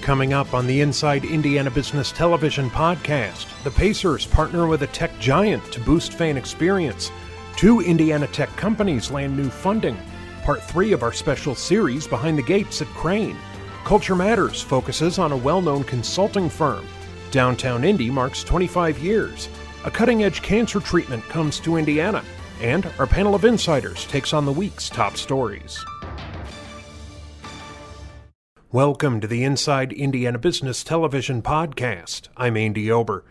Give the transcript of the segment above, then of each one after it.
Coming up on the Inside Indiana Business Television podcast, the Pacers partner with a tech giant to boost fan experience. 2 Indiana tech companies land new funding. Part 3 of our special series, Behind the Gates at Crane. Culture Matters focuses on a well-known consulting firm. Downtown Indy marks 25 years. A cutting-edge cancer treatment comes to Indiana. And our panel of insiders takes on the week's top stories. Welcome to the Inside Indiana Business Television podcast. I'm Andy Ober.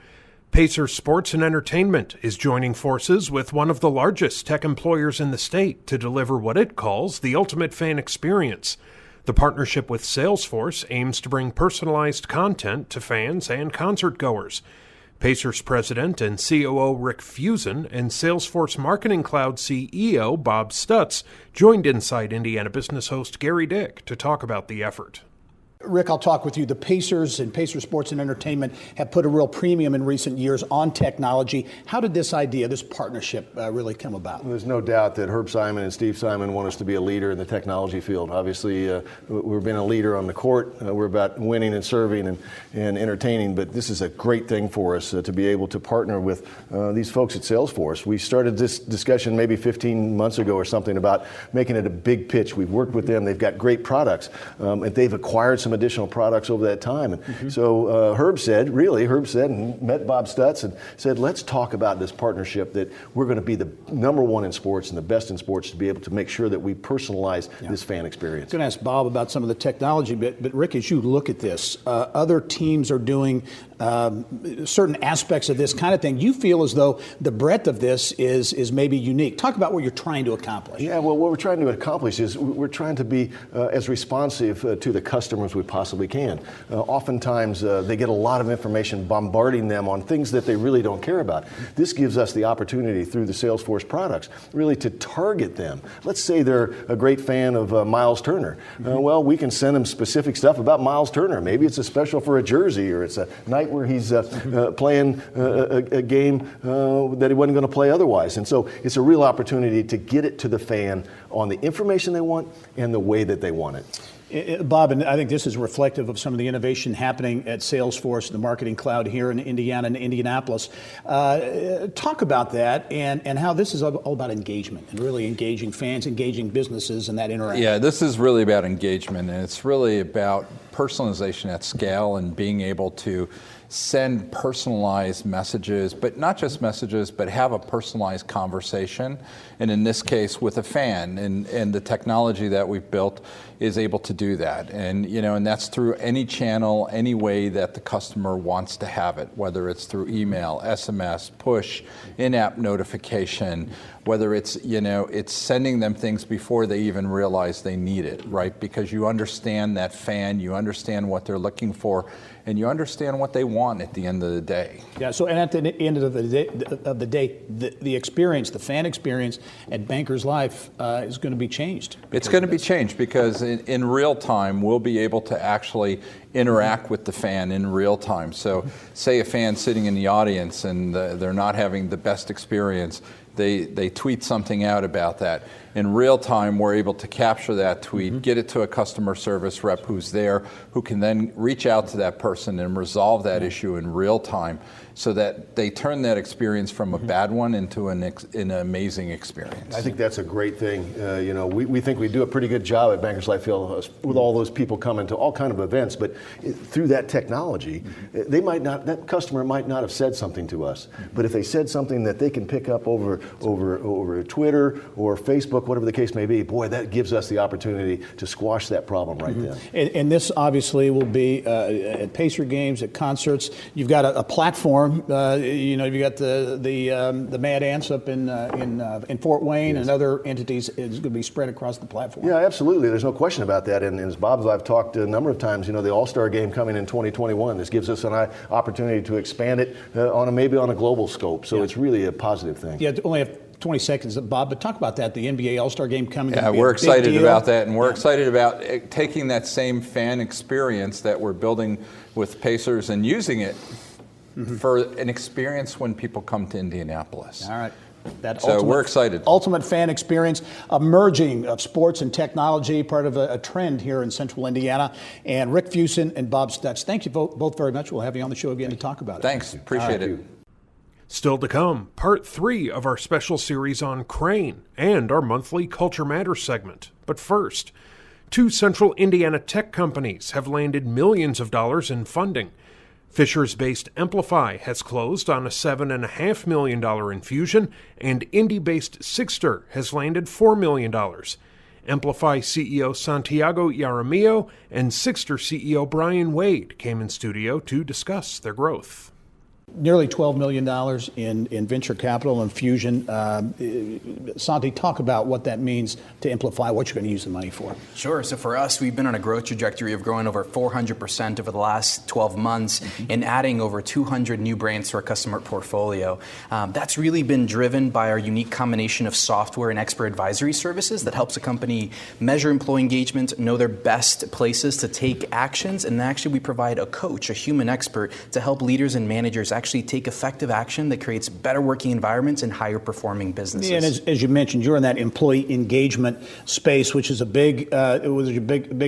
Pacers Sports and Entertainment is joining forces with one of the largest tech employers in the state to deliver what it calls the ultimate fan experience. The partnership with Salesforce aims to bring personalized content to fans and concert goers. Pacers President and COO Rick Fusen and Salesforce Marketing Cloud CEO Bob Stutz joined Inside Indiana Business host Gary Dick to talk about the effort. Rick, I'll talk with you. The Pacers and Pacers Sports and Entertainment have put a real premium in recent years on technology. How did this idea, this partnership really come about? Well, there's no doubt that Herb Simon and Steve Simon want us to be a leader in the technology field. Obviously, we've been a leader on the court. We're about winning and serving and entertaining, but this is a great thing for us to be able to partner with these folks at Salesforce. We started this discussion maybe 15 months ago or something about making it a big pitch. We've worked with them. They've got great products, and they've acquired some additional products over that time. And so Herb said, and met Bob Stutz and said, let's talk about this partnership that we're going to be the number one in sports and the best in sports to be able to make sure that we personalize this fan experience. I'm going to ask Bob about some of the technology, but Rick, as you look at this, other teams are doing certain aspects of this kind of thing. You feel as though the breadth of this is maybe unique. Talk about what you're trying to accomplish. Yeah, well, what we're trying to accomplish is we're trying to be as responsive to the customers we possibly can. Oftentimes, they get a lot of information bombarding them on things that they really don't care about. This gives us the opportunity through the Salesforce products really to target them. Let's say they're a great fan of Miles Turner. Well, we can send them specific stuff about Miles Turner. Maybe it's a special for a jersey, or it's a night where he's playing a game that he wasn't going to play otherwise. And so it's a real opportunity to get it to the fan on the information they want and the way that they want it. Bob, and I think this is reflective of some of the innovation happening at Salesforce, the Marketing Cloud here in Indiana and Indianapolis. Talk about that and how this is all about engagement and really engaging fans, engaging businesses, and that interaction. Yeah, this is really about engagement, and it's really about personalization at scale and being able to send personalized messages, but not just messages, but have a personalized conversation. And in this case, with a fan, and the technology that we've built is able to do that. And and that's through any channel, any way that the customer wants to have it, whether it's through email, SMS, push, in-app notification, whether it's, it's sending them things before they even realize they need it, right? Because you understand that fan, you understand what they're looking for, and you understand what they want at the end of the day. Yeah, so and at the end of the day, the experience, the fan experience at Bankers Life is going to be changed. It's going to be changed because in real time, we'll be able to actually interact with the fan in real time. So say a fan sitting in the audience and they're not having the best experience, they tweet something out about that. In real time, we're able to capture that tweet, get it to a customer service rep who's there, who can then reach out to that person and resolve that issue in real time so that they turn that experience from a bad one into an amazing experience. I think that's a great thing. We think we do a pretty good job at Bankers Life Field with all those people coming to all kind of events, but through that technology, that customer might not have said something to us, but if they said something that they can pick up over Twitter or Facebook, whatever the case may be, boy, that gives us the opportunity to squash that problem right then. And this obviously will be at Pacer games, at concerts. You've got a platform. You've got the Mad Ants up in Fort Wayne, and other entities. It's going to be spread across the platform. Yeah, absolutely. There's no question about that. And as Bob and I've talked a number of times, the All-Star Game coming in 2021. This gives us an opportunity to expand it maybe on a global scope. So it's really a positive thing. Yeah, only have 20 seconds, Bob, but talk about that, the NBA All-Star Game coming. Yeah, we're excited about that, and we're excited about taking that same fan experience that we're building with Pacers and using it for an experience when people come to Indianapolis. All right. We're excited. Ultimate fan experience, a merging of sports and technology, part of a trend here in central Indiana. And Rick Fuson and Bob Stutz, thank you both very much. We'll have you on the show again to talk about it. Thanks. Appreciate it. Still to come, part 3 of our special series on Crane and our monthly Culture Matters segment. But first, 2 central Indiana tech companies have landed millions of dollars in funding. Fishers-based Amplify has closed on a $7.5 million infusion, and Indy-based Sigster has landed $4 million. Amplify CEO Santiago Jaramillo and Sigster CEO Brian Wade came in studio to discuss their growth. Nearly $12 million in venture capital infusion. Santi, talk about what that means to Amplify, what you're going to use the money for. Sure. So for us, we've been on a growth trajectory of growing over 400% over the last 12 months and adding over 200 new brands to our customer portfolio. That's really been driven by our unique combination of software and expert advisory services that helps a company measure employee engagement, know their best places to take actions, and actually we provide a coach, a human expert, to help leaders and managers actually take effective action that creates better working environments and higher performing businesses. Yeah, and as you mentioned, you're in that employee engagement space, which is big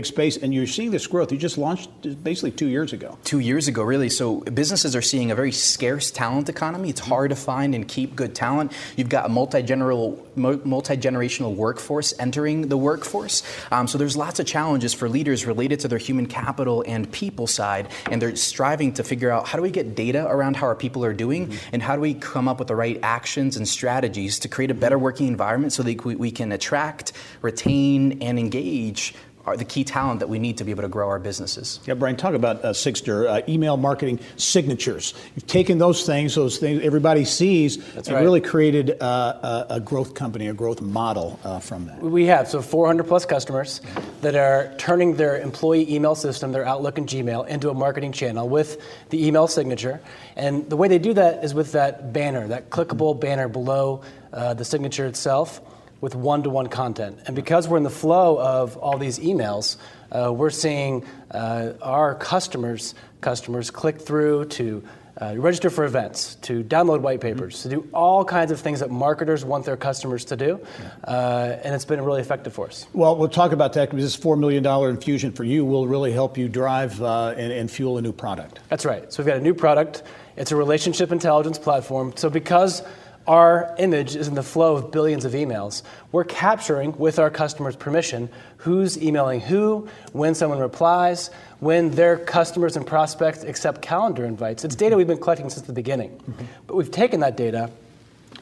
space, and you're seeing this growth. You just launched basically 2 years ago. 2 years ago, really. So businesses are seeing a very scarce talent economy. It's hard to find and keep good talent. You've got a multi-generational workforce entering the workforce. So there's lots of challenges for leaders related to their human capital and people side, and they're striving to figure out how do we get data around how our people are doing, and how do we come up with the right actions and strategies to create a better working environment so that we can attract, retain, and engage the key talent that we need to be able to grow our businesses. Yeah, Brian, talk about Sigster, email marketing signatures. You've taken those things everybody sees, and really created a growth company, a growth model from that. We have, 400 plus customers that are turning their employee email system, their Outlook and Gmail, into a marketing channel with the email signature. And the way they do that is with that banner, that clickable banner below the signature itself, with one-to-one content. And because we're in the flow of all these emails, we're seeing our customers click through to register for events, to download white papers, to do all kinds of things that marketers want their customers to do. And it's been really effective for us. Well, we'll talk about that because this $4 million infusion for you will really help you drive and fuel a new product. That's right. So we've got a new product. It's a relationship intelligence platform. So because our image is in the flow of billions of emails, we're capturing, with our customers' permission, who's emailing who, when someone replies, when their customers and prospects accept calendar invites. It's data we've been collecting since the beginning. But we've taken that data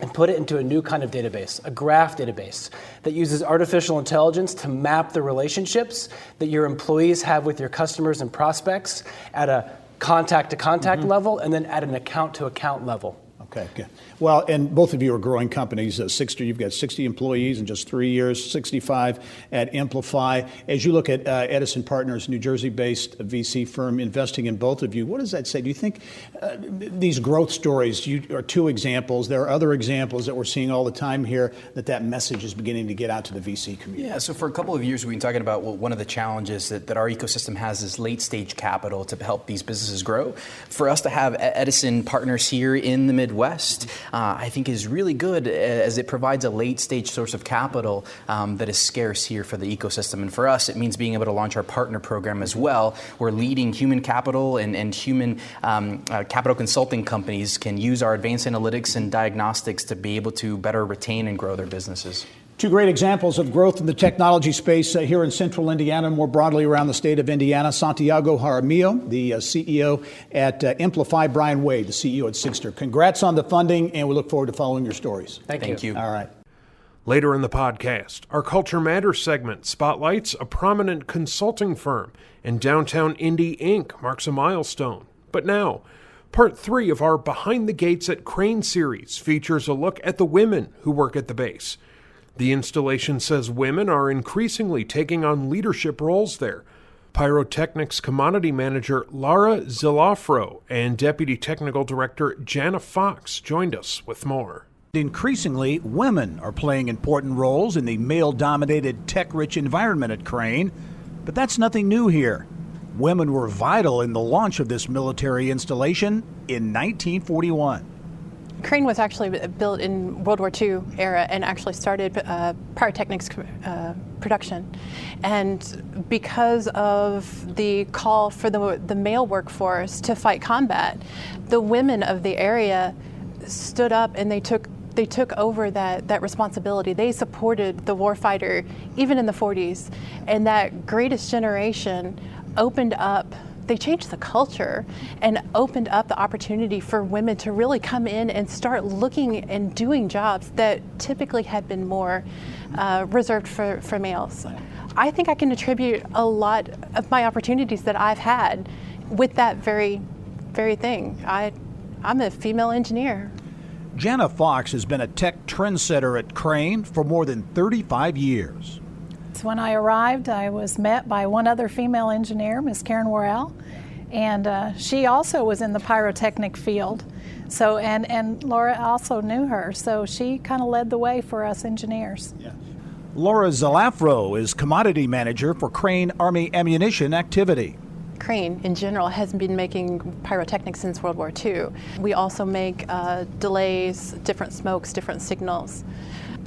and put it into a new kind of database, a graph database that uses artificial intelligence to map the relationships that your employees have with your customers and prospects at a contact-to-contact level, and then at an account-to-account level. Okay, good. Well, and both of you are growing companies. Sigster, you've got 60 employees in just 3 years, 65 at Amplify. As you look at Edison Partners, New Jersey-based VC firm investing in both of you, what does that say? Do you think these growth stories are 2 examples? There are other examples that we're seeing all the time here that message is beginning to get out to the VC community. Yeah, so for a couple of years we've been talking about one of the challenges that our ecosystem has is late-stage capital to help these businesses grow. For us to have Edison Partners here in the Midwest, I think is really good as it provides a late-stage source of capital that is scarce here for the ecosystem. And for us, it means being able to launch our partner program as well, where leading human capital and human capital consulting companies can use our advanced analytics and diagnostics to be able to better retain and grow their businesses. 2 great examples of growth in the technology space here in central Indiana and more broadly around the state of Indiana. Santiago Jaramillo, the CEO at Amplify, Brian Wade, the CEO at Sigster. Congrats on the funding, and we look forward to following your stories. Thank you. All right. Later in the podcast, our Culture Matters segment spotlights a prominent consulting firm, and Downtown Indy Inc. marks a milestone. But now, part 3 of our Behind the Gates at Crane series features a look at the women who work at the base. The installation says women are increasingly taking on leadership roles there. Pyrotechnics Commodity Manager Lara Zilafro and Deputy Technical Director Jana Fox joined us with more. Increasingly, women are playing important roles in the male-dominated tech-rich environment at Crane, but that's nothing new here. Women were vital in the launch of this military installation in 1941. Crane was actually built in World War II era and actually started pyrotechnics production. And because of the call for the male workforce to fight combat, the women of the area stood up and they took over that responsibility. They supported the warfighter even in the 40s. And that greatest generation opened up, they changed the culture and opened up the opportunity for women to really come in and start looking and doing jobs that typically had been more reserved for males. I think I can attribute a lot of my opportunities that I've had with that very thing. I'm a female engineer. Jana Fox has been a tech trendsetter at Crane for more than 35 years. When I arrived, I was met by one other female engineer, Miss Karen Worrell, and she also was in the pyrotechnic field. So, and Laura also knew her, so she kind of led the way for us engineers. Yeah. Laura Zalafro is commodity manager for Crane Army Ammunition Activity. Crane, in general, has been making pyrotechnics since World War II. We also make delays, different smokes, different signals.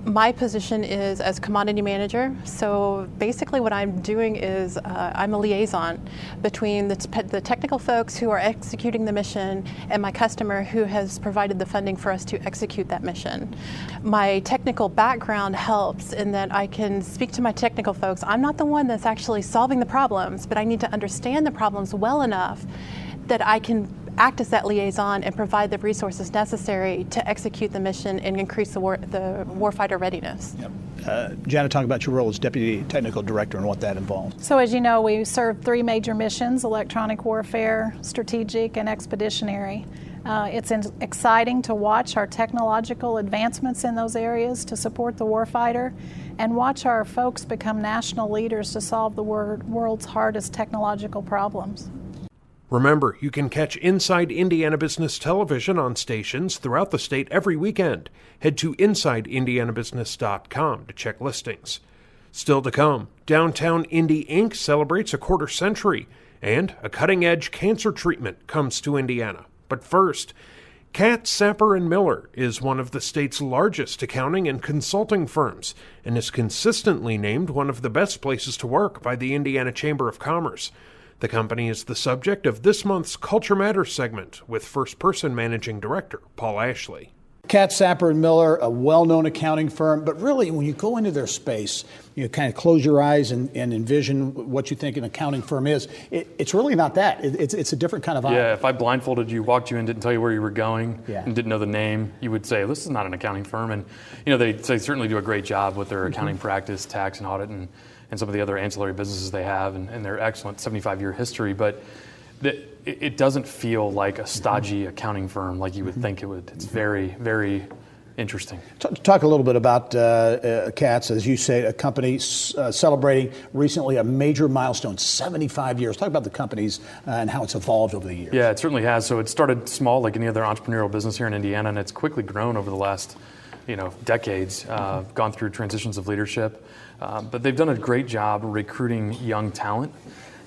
My position is as commodity manager, so basically what I'm doing is I'm a liaison between the technical folks who are executing the mission and my customer who has provided the funding for us to execute that mission. My technical background helps in that I can speak to my technical folks. I'm not the one that's actually solving the problems, but I need to understand the problems well enough that I can act as that liaison and provide the resources necessary to execute the mission and increase the warfighter readiness. Yep. Jana, talk about your role as Deputy Technical Director and what that involves. So as you know, we serve 3 major missions: electronic warfare, strategic, and expeditionary. It's exciting to watch our technological advancements in those areas to support the warfighter and watch our folks become national leaders to solve the world's hardest technological problems. Remember, you can catch Inside Indiana Business Television on stations throughout the state every weekend. Head to InsideIndianaBusiness.com to check listings. Still to come, Downtown Indy Inc. celebrates a quarter century, and a cutting-edge cancer treatment comes to Indiana. But first, Katz, Sapper & Miller is one of the state's largest accounting and consulting firms and is consistently named one of the best places to work by the Indiana Chamber of Commerce. The company is the subject of this month's Culture Matters segment with first-person managing director Paul Ashley. Katz, Sapper & Miller, a well-known accounting firm, but really when you go into their space, you kind of close your eyes and envision what you think an accounting firm is. It's really not that. It's a different kind of vibe. Yeah, if I blindfolded you, walked you in, didn't tell you where you were going, Yeah. and didn't know the name, you would say, this is not an accounting firm. And they certainly do a great job with their accounting practice, tax and audit, and some of the other ancillary businesses they have, and their excellent 75-year history. But it doesn't feel like a stodgy accounting firm like you would think it would. It's very, very interesting. Talk a little bit about Katz, as you say, a company celebrating recently a major milestone, 75 years. Talk about the companies and how it's evolved over the years. Yeah, it certainly has. So it started small, like any other entrepreneurial business here in Indiana, and it's quickly grown over the last decades, gone through transitions of leadership. But they've done a great job recruiting young talent.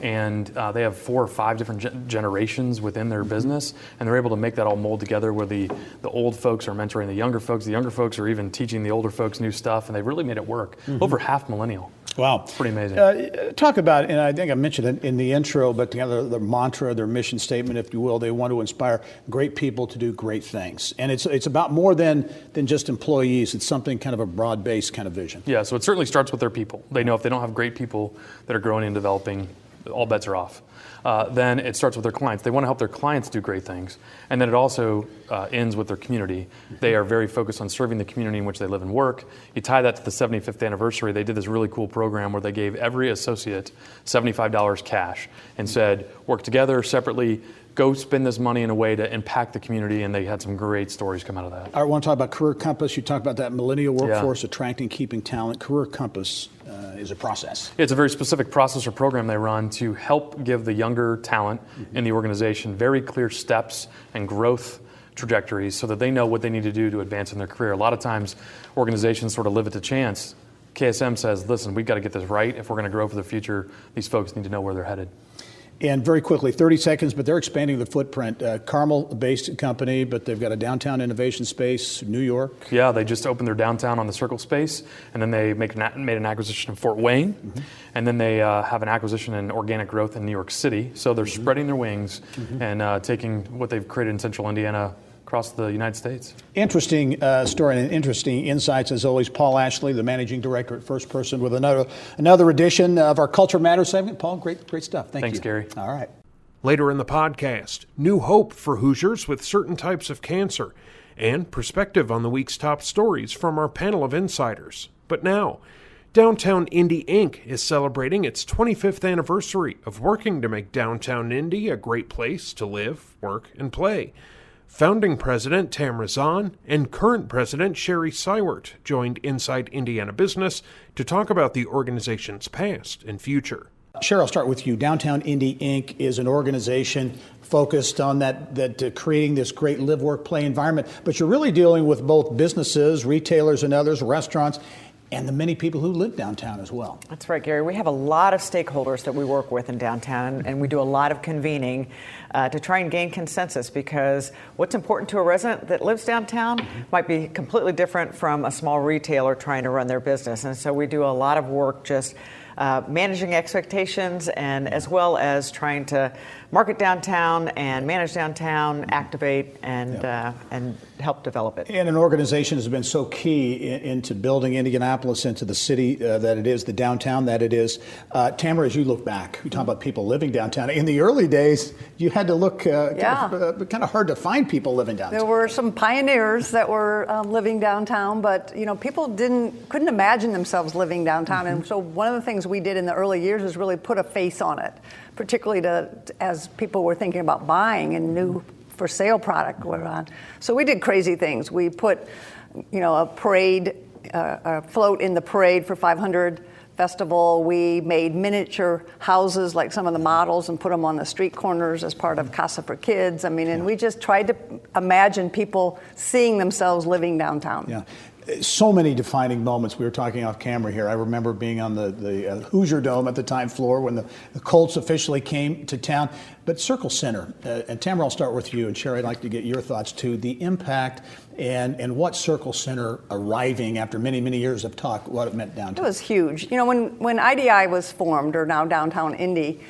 And they have 4 or 5 different generations within their business, and they're able to make that all mold together where the old folks are mentoring the younger folks are even teaching the older folks new stuff, and they've really made it work. Over half millennial. Wow. It's pretty amazing. Talk about, and I think I mentioned it in the intro, but their mantra, their mission statement, if you will, they want to inspire great people to do great things. And it's about more than just employees. It's something kind of a broad-based kind of vision. Yeah, so it certainly starts with their people. They know if they don't have great people that are growing and developing, all bets are off. Then it starts with their clients. They want to help their clients do great things. And then it also ends with their community. They are very focused on serving the community in which they live and work. You tie that to the 75th anniversary, they did this really cool program where they gave every associate $75 cash and said, work together, separately, go spend this money in a way to impact the community, and they had some great stories come out of that. I want to talk about Career Compass. You talked about that millennial workforce, attracting, keeping talent. Career Compass is a process. It's a very specific process or program they run to help give the younger talent in the organization very clear steps and growth trajectories so that they know what they need to do to advance in their career. A lot of times organizations sort of live it to chance. KSM says, listen, we've got to get this right. If we're going to grow for the future, these folks need to know where they're headed. And very quickly, 30 seconds, but they're expanding the footprint. Carmel-based company, but they've got a downtown innovation space, New York. Yeah, they just opened their downtown on the Circle space, and then they made an acquisition in Fort Wayne, and then they have an acquisition in organic growth in New York City. So they're spreading their wings and taking what they've created in Central Indiana across the United States. Interesting story and interesting insights, as always. Paul Ashley, the managing director at First Person, with another edition of our Culture Matters segment. Paul, great stuff. Thanks, Gary. All right. Later in the podcast, new hope for Hoosiers with certain types of cancer, and perspective on the week's top stories from our panel of insiders. But now, Downtown Indy Inc. is celebrating its 25th anniversary of working to make downtown Indy a great place to live, work, and play. Founding President Tamara Zahn and current President Sherry Seiwert joined Inside Indiana Business to talk about the organization's past and future. Sherry, I'll start with you. Downtown Indy Inc. is an organization focused on that creating this great live, work, play environment. But you're really dealing with both businesses, retailers and others, restaurants, and the many people who live downtown as well. That's right, Gary. We have a lot of stakeholders that we work with in downtown, and we do a lot of convening to try and gain consensus, because what's important to a resident that lives downtown might be completely different from a small retailer trying to run their business. And so we do a lot of work just managing expectations, and as well as trying to market downtown and manage downtown, activate, and help develop it. And an organization has been so key into building Indianapolis into the city that it is, the downtown that it is. Tamara, as you look back, you talk about people living downtown. In the early days, you had to look kind of hard to find people living downtown. There were some pioneers that were living downtown, but people couldn't imagine themselves living downtown. And so one of the things we did in the early years was really put a face on it, particularly as people were thinking about buying and new for sale product went on. So we did crazy things. We put, a parade, a float in the parade for 500 festival. We made miniature houses like some of the models and put them on the street corners as part of Casa for Kids. And we just tried to imagine people seeing themselves living downtown. Yeah. So many defining moments. We were talking off camera here. I remember being on the Hoosier Dome at the time floor when the Colts officially came to town. But Circle Center, and Tamara, I'll start with you, and Sherry, I'd like to get your thoughts too. The impact and what Circle Center arriving after many, many years of talk, what it meant downtown. It was huge. When IDI was formed, or now Downtown Indy,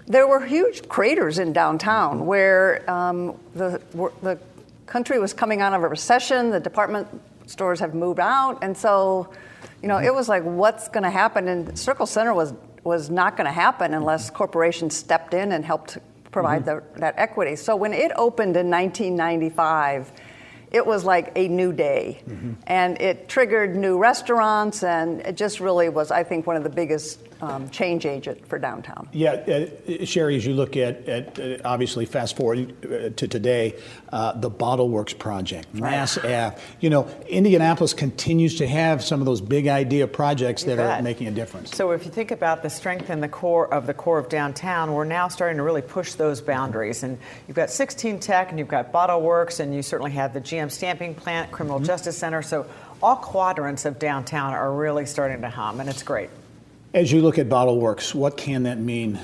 there were huge craters in downtown where the country was coming out of a recession, the department stores have moved out, and so it was like, what's going to happen? And Circle Center was not going to happen unless corporations stepped in and helped provide that equity. So when it opened in 1995, it was like a new day, and it triggered new restaurants, and it just really was, I think, one of the biggest change agent for downtown. Yeah, Sherry, as you look at obviously fast forward to today, the Bottle Works project, Mass Ave. Indianapolis continues to have some of those big idea projects that are making a difference. So if you think about the strength and the core of downtown, we're now starting to really push those boundaries. And you've got 16 Tech, and you've got Bottle Works, and you certainly have the GM stamping plant, Criminal Justice Center. So all quadrants of downtown are really starting to hum, and it's great. As you look at Bottle Works, what can that mean?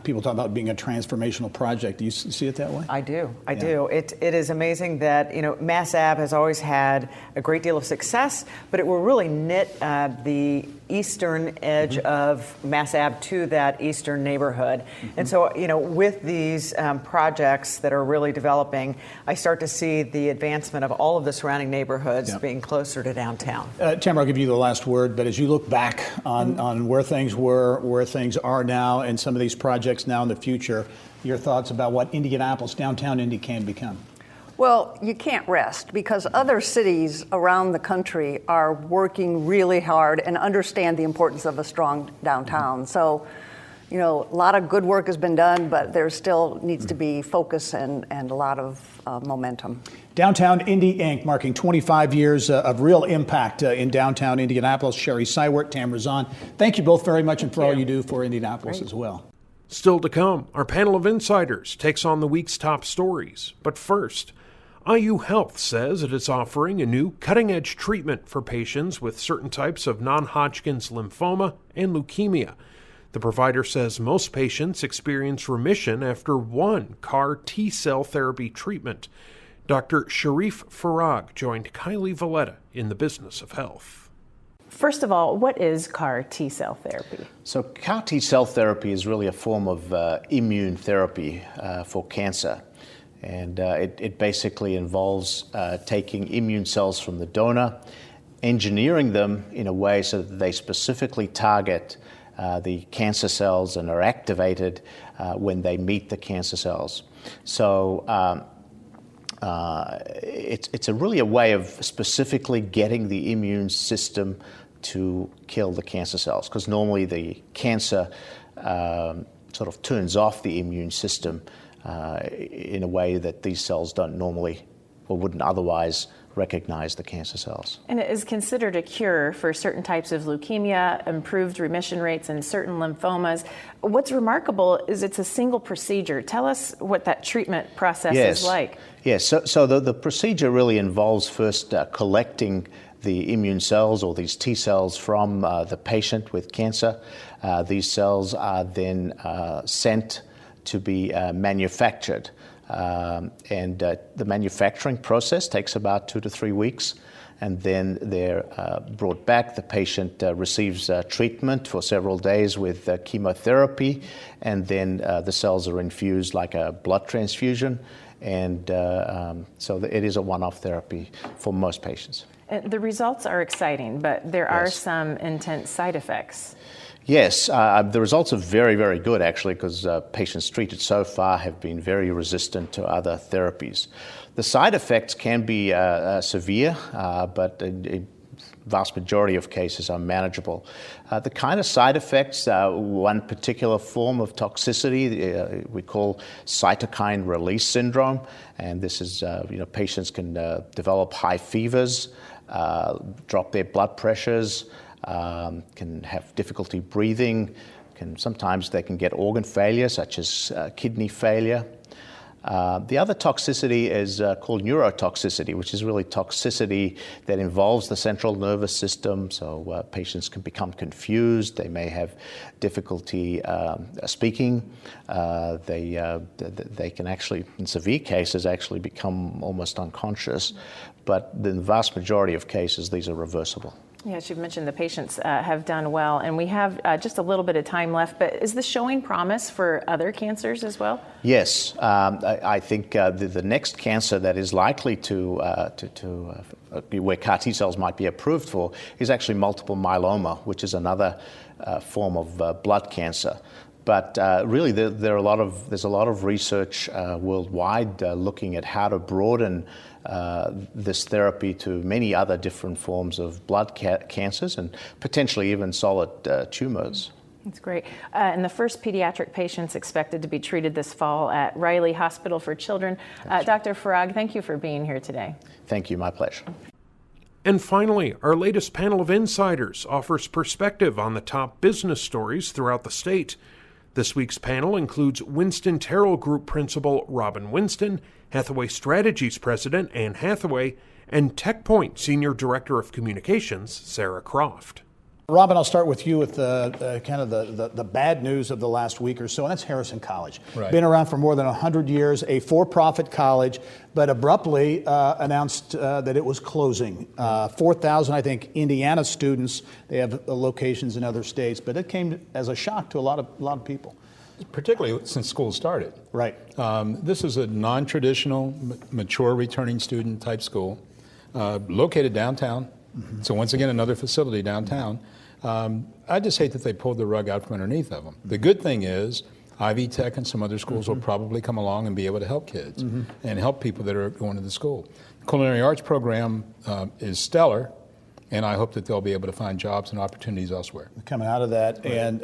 People talk about being a transformational project. Do you see it that way? I do. I do. It is amazing that Mass Ave has always had a great deal of success, but it will really knit the eastern edge of Mass Ave to that eastern neighborhood. And so, with these projects that are really developing, I start to see the advancement of all of the surrounding neighborhoods being closer to downtown. Tamara, I'll give you the last word, but as you look back on where things were, where things are now, and some of these projects now in the future, your thoughts about what Indianapolis, downtown Indy, can become? Well, you can't rest, because other cities around the country are working really hard and understand the importance of a strong downtown. So, a lot of good work has been done, but there still needs to be focus and a lot of momentum. Downtown Indy Inc., marking 25 years of real impact in downtown Indianapolis. Sherry Seiwert, Tamara Zahn, thank you both very much, and for all you do for Indianapolis as well. Still to come, our panel of insiders takes on the week's top stories. But first, IU Health says it is offering a new cutting-edge treatment for patients with certain types of non-Hodgkin's lymphoma and leukemia. The provider says most patients experience remission after one CAR T-cell therapy treatment. Dr. Sharif Farag joined Kylie Valletta in the Business of Health. First of all, what is CAR T-cell therapy? So CAR T-cell therapy is really a form of immune therapy for cancer. And it basically involves taking immune cells from the donor, engineering them in a way so that they specifically target the cancer cells and are activated when they meet the cancer cells. So it's really a way of specifically getting the immune system to kill the cancer cells, because normally the cancer sort of turns off the immune system in a way that these cells don't normally or wouldn't otherwise recognize the cancer cells. And it is considered a cure for certain types of leukemia, improved remission rates in certain lymphomas. What's remarkable is it's a single procedure. Tell us what that treatment process is like. Yes, so the procedure really involves first collecting the immune cells or these T cells from the patient with cancer. These cells are then sent to be manufactured. And the manufacturing process takes about 2 to 3 weeks, and then they're brought back. The patient receives treatment for several days with chemotherapy, and then the cells are infused like a blood transfusion, and so it is a one-off therapy for most patients. The results are exciting, but there are some intense side effects. Yes, the results are very, very good, actually, because patients treated so far have been very resistant to other therapies. The side effects can be severe, but a vast majority of cases are manageable. The kind of side effects, one particular form of toxicity we call cytokine release syndrome, and this is, patients can develop high fevers, drop their blood pressures, can have difficulty breathing, sometimes they can get organ failure, such as kidney failure. The other toxicity is called neurotoxicity, which is really toxicity that involves the central nervous system, so patients can become confused, they may have difficulty speaking, they can actually, in severe cases, actually become almost unconscious, but in the vast majority of cases, these are reversible. Yes, you've mentioned the patients have done well, and we have just a little bit of time left, but is this showing promise for other cancers as well? Yes, I think the next cancer that is likely to where CAR T cells might be approved for is actually multiple myeloma, which is another form of blood cancer. But really, there's a lot of research worldwide looking at how to broaden this therapy to many other different forms of blood cancers and potentially even solid tumors. That's great. And the first pediatric patients expected to be treated this fall at Riley Hospital for Children. Dr. Farag, thank you for being here today. Thank you, my pleasure. And finally, our latest panel of insiders offers perspective on the top business stories throughout the state. This week's panel includes Winston Terrell Group Principal Robin Winston, Hathaway Strategies President Ann Hathaway, and TechPoint Senior Director of Communications Sarah Croft. Robin, I'll start with you with kind of the bad news of the last week or so, and that's Harrison College. Right. Been around for more than 100 years, a for-profit college, but abruptly announced that it was closing. 4,000, I think, Indiana students. They have locations in other states, but it came as a shock to a lot of people. Particularly since school started. Right. This is a non-traditional, mature returning student type school, located downtown. Mm-hmm. So once again, another facility downtown. I just hate that they pulled the rug out from underneath of them. The good thing is Ivy Tech and some other schools will probably come along and be able to help kids and help people that are going to the school. The culinary arts program is stellar, and I hope that they'll be able to find jobs and opportunities elsewhere. Coming out of that, right. And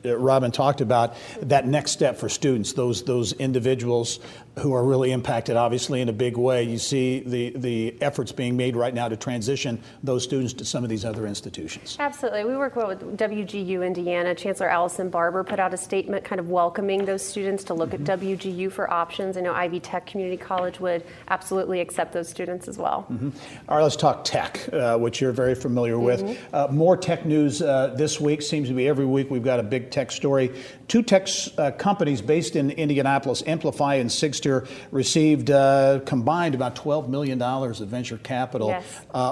Robin talked about that next step for students, those individuals who are really impacted, obviously, in a big way. You see the efforts being made right now to transition those students to some of these other institutions. Absolutely. We work well with WGU Indiana. Chancellor Allison Barber put out a statement kind of welcoming those students to look at WGU for options. I know Ivy Tech Community College would absolutely accept those students as well. All right, let's talk tech, which you're very familiar with. More tech news this week. Seems to be every week we've got a big tech story. Two tech companies based in Indianapolis, Amplify and Sigster, received combined about $12 million of venture capital,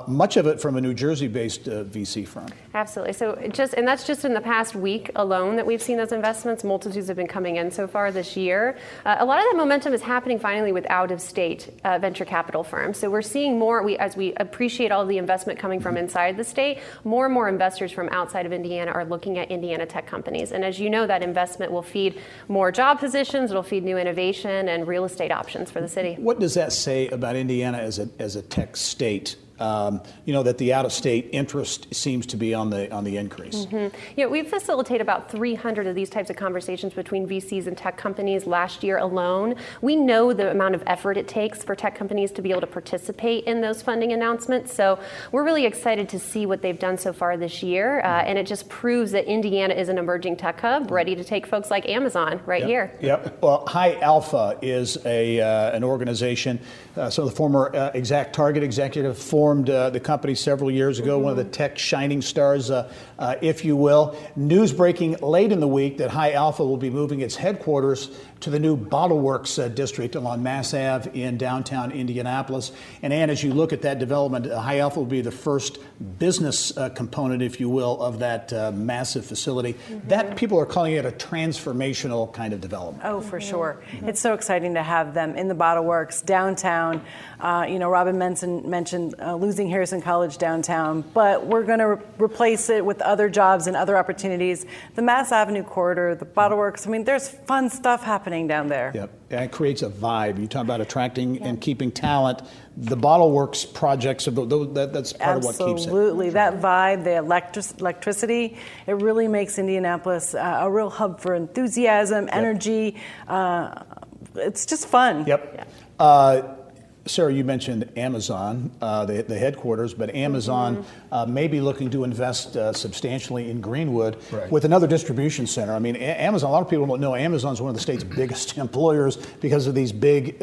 much of it from a New Jersey-based VC firm. Absolutely. So and that's just in the past week alone that we've seen those investments. Multitudes have been coming in so far this year. A lot of that momentum is happening finally with out-of-state venture capital firms. So we're seeing more, as we appreciate all the investment coming from inside the state, more and more investors from outside of Indiana are looking at Indiana tech companies. And as you know, that investment will feed more job positions, it'll feed new innovation and real estate options for the city. What does that say about Indiana as a tech state? That the out-of-state interest seems to be on the increase. We facilitate about 300 of these types of conversations between VCs and tech companies last year alone. We know the amount of effort it takes for tech companies to be able to participate in those funding announcements. So we're really excited to see what they've done so far this year. And it just proves that Indiana is an emerging tech hub ready to take folks like Amazon here. Yep. Well, High Alpha is an organization. So the former Target executive formed the company several years ago, one of the tech shining stars, if you will. News breaking late in the week that High Alpha will be moving its headquarters to the new Bottle Works district along Mass Ave in downtown Indianapolis. And Ann, as you look at that development, High Alpha will be the first business component, if you will, of that massive facility. That people are calling it a transformational kind of development. Oh, for sure. It's so exciting to have them in the Bottle Works downtown. Robin mentioned losing Harrison College downtown, but we're going to replace it with other jobs and other opportunities. The Mass Avenue corridor, the Bottle Works, there's fun stuff happening down there. Yep, and it creates a vibe. You talk about attracting and keeping talent. The Bottle Works projects, that's part of what keeps it. Absolutely, that vibe, the electricity, it really makes Indianapolis a real hub for enthusiasm, energy. It's just fun. Yep. Sarah, you mentioned Amazon, the headquarters, but Amazon may be looking to invest substantially in Greenwood with another distribution center. Amazon, a lot of people don't know Amazon's one of the state's biggest employers because of these big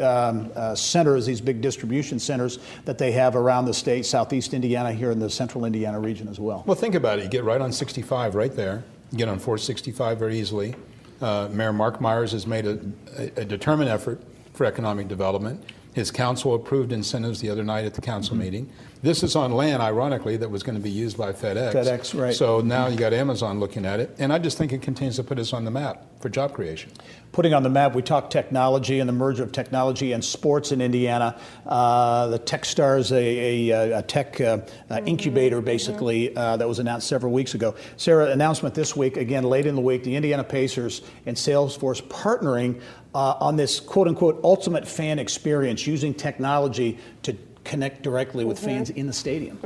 centers, these big distribution centers that they have around the state, southeast Indiana, here in the central Indiana region as well. Well, think about it. You get right on 65 right there. You get on 465 very easily. Mayor Mark Myers has made a determined effort for economic development. His council approved incentives the other night at the council meeting. This is on land, ironically, that was going to be used by FedEx. FedEx, right. So now you got Amazon looking at it. And I just think it continues to put us on the map for job creation. Putting on the map, we talk technology and the merger of technology and sports in Indiana. The Techstars, a tech incubator, basically, that was announced several weeks ago. Sarah, announcement this week, again, late in the week, the Indiana Pacers and Salesforce partnering on this quote-unquote ultimate fan experience using technology to connect directly with fans in the stadium.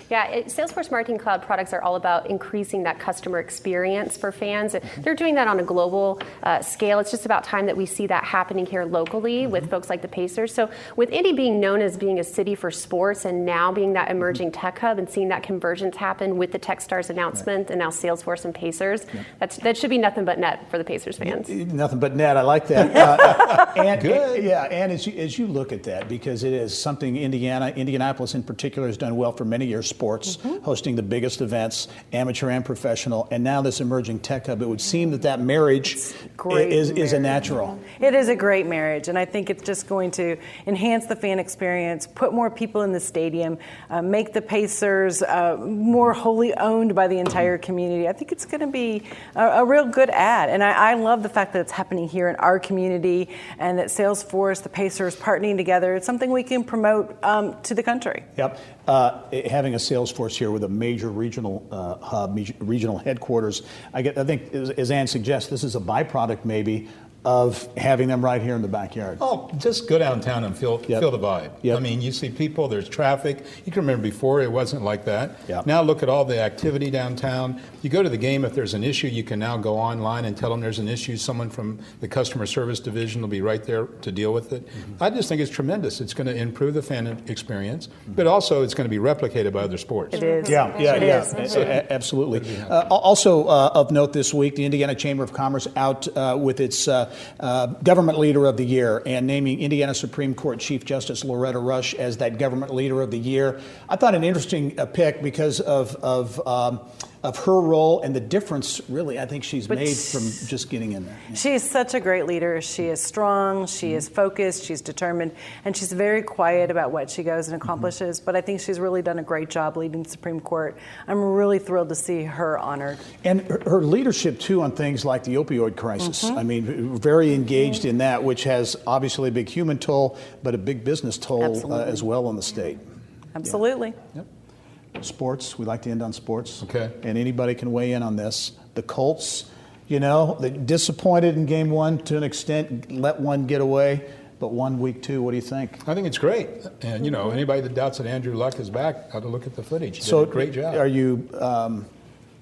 Salesforce Marketing Cloud products are all about increasing that customer experience for fans. They're doing that on a global scale. It's just about time that we see that happening here locally with folks like the Pacers. So with Indy being known as being a city for sports and now being that emerging tech hub and seeing that convergence happen with the Techstars announcement and now Salesforce and Pacers, that should be nothing but net for the Pacers fans. Nothing but net. I like that. And as you look at that, because it is something Indianapolis in particular has done well for many years, sports, hosting the biggest events, amateur and professional, and now this emerging tech hub. It would seem that marriage is a natural. It is a great marriage, and I think it's just going to enhance the fan experience, put more people in the stadium, make the Pacers more wholly owned by the entire community. I think it's going to be a real good ad, and I love the fact that it's happening here in our community and that Salesforce, the Pacers partnering together. It's something we can promote to the country. Yep. Having a Salesforce here with a major regional hub, regional headquarters, I think, as Ann suggests, this is a byproduct maybe of having them right here in the backyard? Oh, just go downtown and feel the vibe. Yep. I mean, you see people, there's traffic. You can remember before it wasn't like that. Yep. Now look at all the activity downtown. You go to the game, if there's an issue, you can now go online and tell them there's an issue. Someone from the customer service division will be right there to deal with it. I just think it's tremendous. It's going to improve the fan experience, but also it's going to be replicated by other sports. It is. Absolutely. Also of note this week, the Indiana Chamber of Commerce out with its Government Leader of the Year and naming Indiana Supreme Court Chief Justice Loretta Rush as that Government Leader of the Year. I thought an interesting pick because of her role and the difference, really, I think she's made from just getting in there. Yeah. She's such a great leader. She is strong, she is focused, she's determined, and she's very quiet about what she goes and accomplishes. But I think she's really done a great job leading the Supreme Court. I'm really thrilled to see her honored. And her leadership, too, on things like the opioid crisis. I mean, very engaged in that, which has obviously a big human toll, but a big business toll as well in the state. Absolutely. Yep. Sports, we like to end on sports. Okay. And anybody can weigh in on this. The Colts, they disappointed in game one to an extent, let one get away, but won week two. What do you think? I think it's great. And, anybody that doubts that Andrew Luck is back ought to look at the footage. He did a great job. Are you,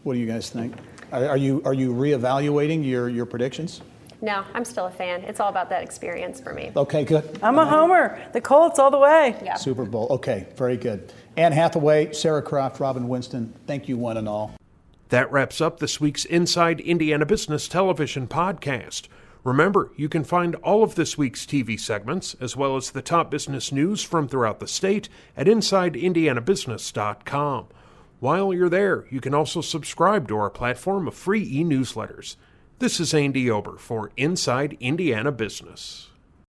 what do you guys think? Are you reevaluating your predictions? No, I'm still a fan. It's all about that experience for me. Okay, good. I'm a homer. The Colts all the way. Yeah. Super Bowl. Okay, very good. Anne Hathaway, Sarah Croft, Robin Winston, thank you one and all. That wraps up this week's Inside Indiana Business Television podcast. Remember, you can find all of this week's TV segments, as well as the top business news from throughout the state, at InsideIndianaBusiness.com. While you're there, you can also subscribe to our platform of free e-newsletters. This is Andy Ober for Inside Indiana Business.